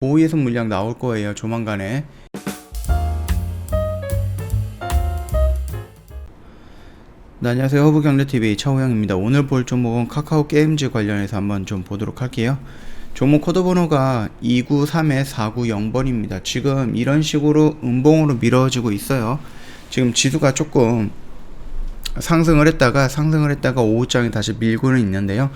보호예술 물량 나올 거예요, 조만간에. 네, 안녕하세요. 허브경제TV 차호영입니다. 오늘 볼 종목은 카카오 게임즈 관련해서 한번 좀 보도록 할게요. 종목 코드 번호가 293-490번입니다. 지금 이런 식으로 음봉으로 미뤄지고 있어요. 지금 지수가 조금 상승을 했다가 오후장에 다시 밀고는 있는데요.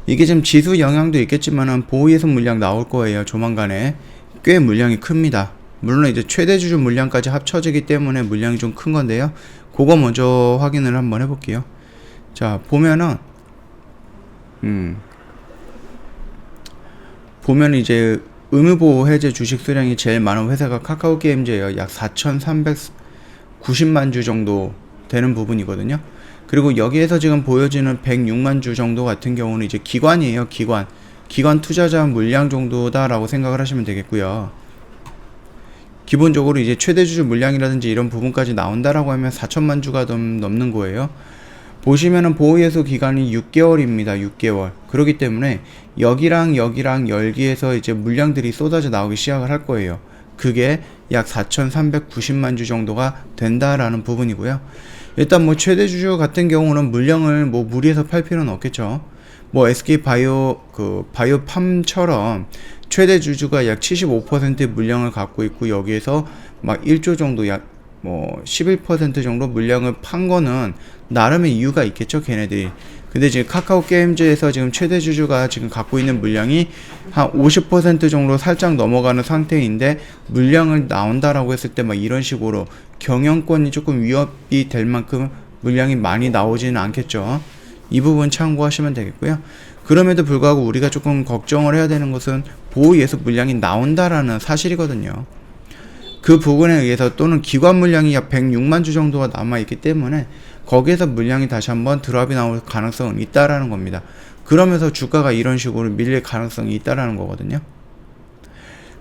이게 지금 지수 영향도 있겠지만은 보호예술 물량 나올 거예요, 조만간에. 꽤 물량이 큽니다. 물론 이제 최대 주주 물량까지 합쳐지기 때문에 물량이 좀 큰 건데요. 그거 먼저 확인을 한번 해볼게요. 자, 보면은 이제 의무보호 해제 주식 수량이 제일 많은 회사가 카카오 게임즈예요. 약 4,390만 주 정도 되는 부분이거든요. 그리고 여기에서 지금 보여지는 106만 주 정도 같은 경우는 이제 기관이에요. 기관 투자자 물량 정도다라고 생각을 하시면 되겠고요. 기본적으로 이제 최대 주주 물량이라든지 이런 부분까지 나온다라고 하면 4천만 주가 넘는 거예요. 보시면은 보호예수 기간이 6개월입니다. 6개월. 그렇기 때문에 여기랑 열기에서 이제 물량들이 쏟아져 나오기 시작을 할 거예요. 그게 약 4,390만 주 정도가 된다라는 부분이고요. 일단 뭐 최대 주주 같은 경우는 물량을 뭐 무리해서 팔 필요는 없겠죠. 뭐 SK 바이오팜처럼 최대 주주가 약 75%의 물량을 갖고 있고 여기에서 막 1조 정도 약 뭐 11% 정도 물량을 판 거는 나름의 이유가 있겠죠, 걔네들이. 근데 지금 카카오 게임즈에서 지금 최대 주주가 지금 갖고 있는 물량이 한 50% 정도 살짝 넘어가는 상태인데 물량을 나온다라고 했을 때 막 이런 식으로 경영권이 조금 위협이 될 만큼 물량이 많이 나오지는 않겠죠. 이 부분 참고하시면 되겠고요. 그럼에도 불구하고 우리가 조금 걱정을 해야 되는 것은 보호예수 물량이 나온다라는 사실이거든요. 그 부분에 의해서 또는 기관 물량이 약 106만 주 정도가 남아있기 때문에 거기에서 물량이 다시 한번 드랍이 나올 가능성은 있다라는 겁니다. 그러면서 주가가 이런 식으로 밀릴 가능성이 있다라는 거거든요.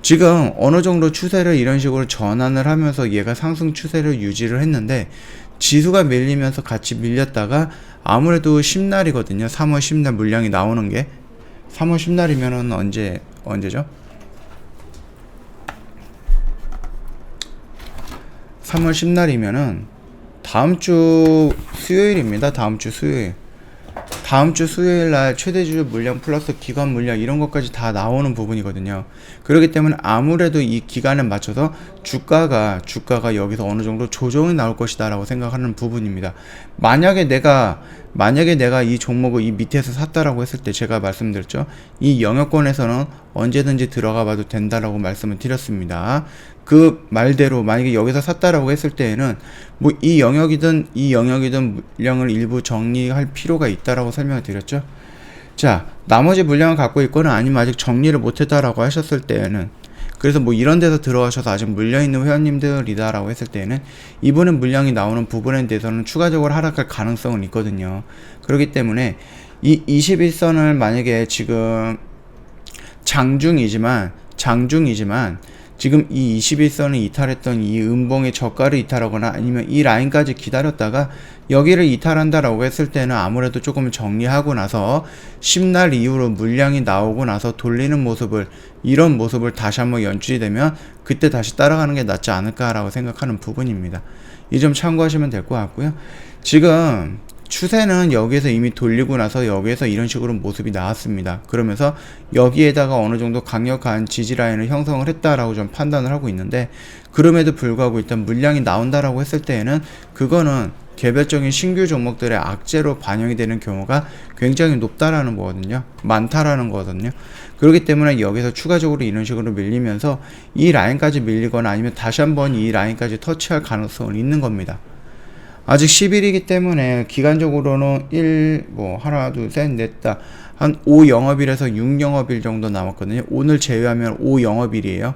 지금 어느 정도 추세를 이런 식으로 전환을 하면서 얘가 상승 추세를 유지를 했는데 지수가 밀리면서 같이 밀렸다가 아무래도 10날이거든요. 3월 10날 물량이 나오는 게 3월 10날이면은 언제죠? 3월 10날이면은 다음 주 수요일입니다. 다음 주 수요일 날 최대 주주 물량 플러스 기관 물량 이런 것까지 다 나오는 부분이거든요. 그렇기 때문에 아무래도 이 기간에 맞춰서 주가가 여기서 어느 정도 조정이 나올 것이다라고 생각하는 부분입니다. 만약에 내가 이 종목을 이 밑에서 샀다라고 했을 때 제가 말씀드렸죠. 이 영역권에서는 언제든지 들어가 봐도 된다라고 말씀을 드렸습니다. 그 말대로 만약에 여기서 샀다라고 했을 때에는 뭐 이 영역이든 물량을 일부 정리할 필요가 있다라고 설명을 드렸죠. 자, 나머지 물량을 갖고 있거나 아니면 아직 정리를 못했다라고 하셨을 때에는 그래서 뭐 이런 데서 들어가셔서 아직 물려있는 회원님들이다라고 했을 때에는 이번에 물량이 나오는 부분에 대해서는 추가적으로 하락할 가능성은 있거든요. 그렇기 때문에 이 21선을 만약에 지금 장중이지만 지금 이 21선을 이탈했던 이 음봉의 저가를 이탈하거나 아니면 이 라인까지 기다렸다가 여기를 이탈한다라고 했을 때는 아무래도 조금 정리하고 나서 10날 이후로 물량이 나오고 나서 돌리는 이런 모습을 다시 한번 연출이 되면 그때 다시 따라가는 게 낫지 않을까라고 생각하는 부분입니다. 이 점 참고하시면 될 것 같고요. 지금 추세는 여기에서 이미 돌리고 나서 여기에서 이런 식으로 모습이 나왔습니다. 그러면서 여기에다가 어느 정도 강력한 지지 라인을 형성을 했다라고 좀 판단을 하고 있는데 그럼에도 불구하고 일단 물량이 나온다라고 했을 때에는 그거는 개별적인 신규 종목들의 악재로 반영이 되는 경우가 굉장히 높다라는 거거든요. 많다라는 거거든요. 그렇기 때문에 여기서 추가적으로 이런 식으로 밀리면서 이 라인까지 밀리거나 아니면 다시 한번 이 라인까지 터치할 가능성은 있는 겁니다. 아직 10일이기 때문에 기간적으로는 하나, 둘, 셋, 넷, 다 한 5영업일에서 6영업일 정도 남았거든요. 오늘 제외하면 5영업일이에요.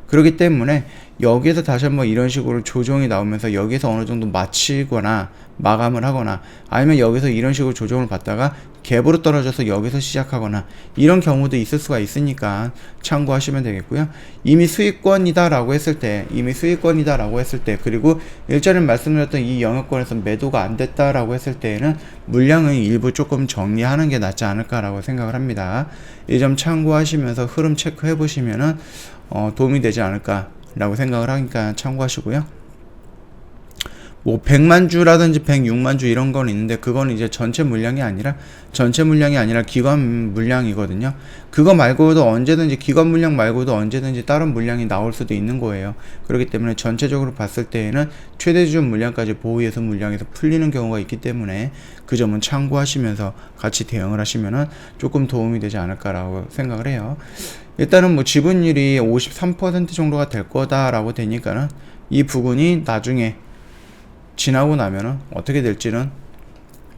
그렇기 때문에 여기에서 다시 한번 이런 식으로 조정이 나오면서 여기에서 어느 정도 마치거나 마감을 하거나 아니면 여기서 이런 식으로 조정을 받다가 갭으로 떨어져서 여기서 시작하거나 이런 경우도 있을 수가 있으니까 참고하시면 되겠고요. 이미 수익권이다라고 했을 때 그리고 일전에 말씀드렸던 이 영역권에서 매도가 안 됐다라고 했을 때에는 물량은 일부 조금 정리하는 게 낫지 않을까라고 생각을 합니다. 이 점 참고하시면서 흐름 체크해 보시면은 도움이 되지 않을까라고 생각을 하니까 참고하시고요. 뭐 100만 주라든지 106만 주 이런 건 있는데 그건 이제 전체 물량이 아니라 기관 물량이거든요. 그거 말고도 언제든지 기관 물량 말고도 언제든지 다른 물량이 나올 수도 있는 거예요. 그렇기 때문에 전체적으로 봤을 때에는 최대 주준 물량까지 보유해서 물량에서 풀리는 경우가 있기 때문에 그 점은 참고하시면서 같이 대응을 하시면은 조금 도움이 되지 않을까라고 생각을 해요. 일단은 뭐 지분율이 53% 정도가 될 거다라고 되니까는 이 부분이 나중에 지나고 나면은 어떻게 될지는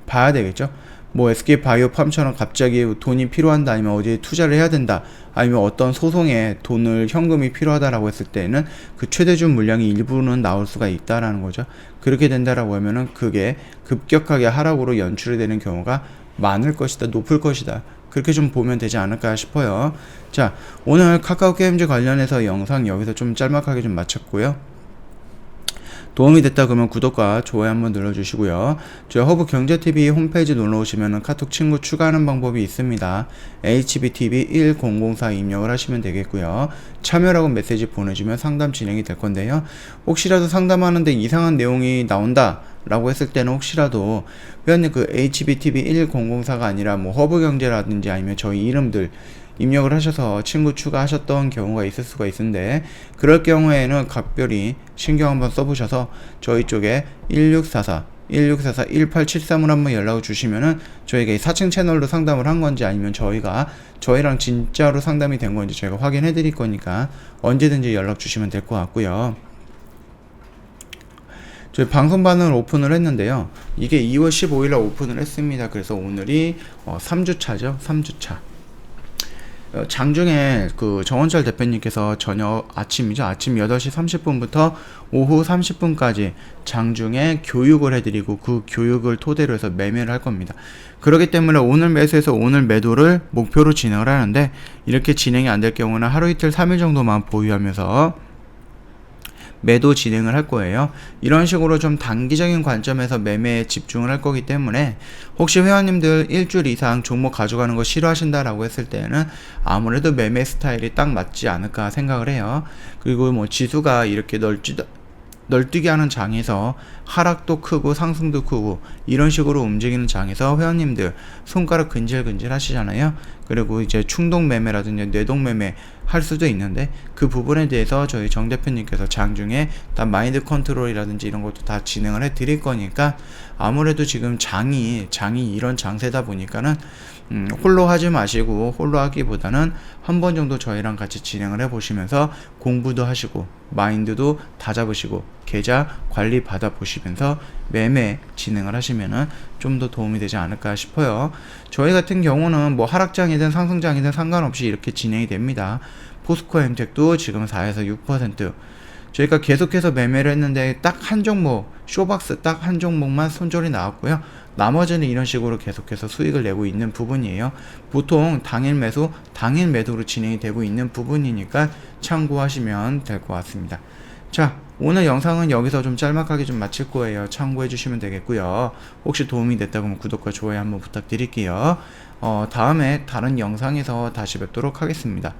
봐야 되겠죠. 뭐 SK바이오팜처럼 갑자기 돈이 필요한다, 아니면 어디에 투자를 해야 된다, 아니면 어떤 소송에 현금이 필요하다라고 했을 때는 그 최대준 물량이 일부는 나올 수가 있다라는 거죠. 그렇게 된다라고 하면은 그게 급격하게 하락으로 연출이 되는 경우가 많을 것이다, 높을 것이다. 그렇게 좀 보면 되지 않을까 싶어요. 자, 오늘 카카오 게임즈 관련해서 영상 여기서 좀 짤막하게 좀 마쳤고요. 도움이 됐다 그러면 구독과 좋아요 한번 눌러주시고요. 저희 허브경제TV 홈페이지 놀러오시면 카톡 친구 추가하는 방법이 있습니다. HBTV1004 입력을 하시면 되겠고요. 참여라고 메시지 보내주면 상담 진행이 될 건데요. 혹시라도 상담하는데 이상한 내용이 나온다 라고 했을 때는 혹시라도 회원님 그 HBTV1004가 아니라 뭐 허브경제라든지 아니면 저희 이름들 입력을 하셔서 친구 추가하셨던 경우가 있을 수가 있는데, 그럴 경우에는 각별히 신경 한번 써보셔서 저희 쪽에 1644-1873으로 한번 연락을 주시면은 저희가 이 4층 채널로 상담을 한 건지 아니면 저희랑 진짜로 상담이 된 건지 저희가 확인해 드릴 거니까 언제든지 연락 주시면 될 것 같고요. 저희 방송반을 오픈을 했는데요. 이게 2월 15일날 오픈을 했습니다. 그래서 오늘이 3주차죠. 3주차. 장중에 그 정원철 대표님께서 아침 8시 30분부터 오후 30분까지 장중에 교육을 해드리고 그 교육을 토대로 해서 매매를 할 겁니다. 그렇기 때문에 오늘 매수해서 오늘 매도를 목표로 진행을 하는데, 이렇게 진행이 안 될 경우는 하루 이틀 3일 정도만 보유하면서 매도 진행을 할 거예요. 이런 식으로 좀 단기적인 관점에서 매매에 집중을 할 거기 때문에 혹시 회원님들 일주일 이상 종목 가져가는 거 싫어하신다라고 했을 때는 아무래도 매매 스타일이 딱 맞지 않을까 생각을 해요. 그리고 뭐 지수가 이렇게 널뛰게 하는 장에서 하락도 크고 상승도 크고 이런 식으로 움직이는 장에서 회원님들 손가락 근질근질 하시잖아요. 그리고 이제 충동 매매라든지 뇌동 매매 할 수도 있는데, 그 부분에 대해서 저희 정 대표님께서 장중에 다 마인드 컨트롤이라든지 이런 것도 다 진행을 해 드릴 거니까, 아무래도 지금 장이 이런 장세다 보니까는 홀로 하지 마시고, 홀로 하기보다는 한 번 정도 저희랑 같이 진행을 해 보시면서 공부도 하시고 마인드도 다 잡으시고 계좌 관리 받아 보시면서 매매 진행을 하시면은 좀 더 도움이 되지 않을까 싶어요. 저희 같은 경우는 뭐 하락장이든 상승장이든 상관없이 이렇게 진행이 됩니다. 포스코 엠텍도 지금 4에서 6%, 저희가 계속해서 매매를 했는데 딱 한 종목, 쇼박스 딱 한 종목만 손절이 나왔고요. 나머지는 이런 식으로 계속해서 수익을 내고 있는 부분이에요. 보통 당일 매수, 당일 매도로 진행이 되고 있는 부분이니까 참고하시면 될 것 같습니다. 자, 오늘 영상은 여기서 좀 짤막하게 좀 마칠 거예요. 참고해 주시면 되겠고요. 혹시 도움이 됐다면 구독과 좋아요 한번 부탁드릴게요. 다음에 다른 영상에서 다시 뵙도록 하겠습니다.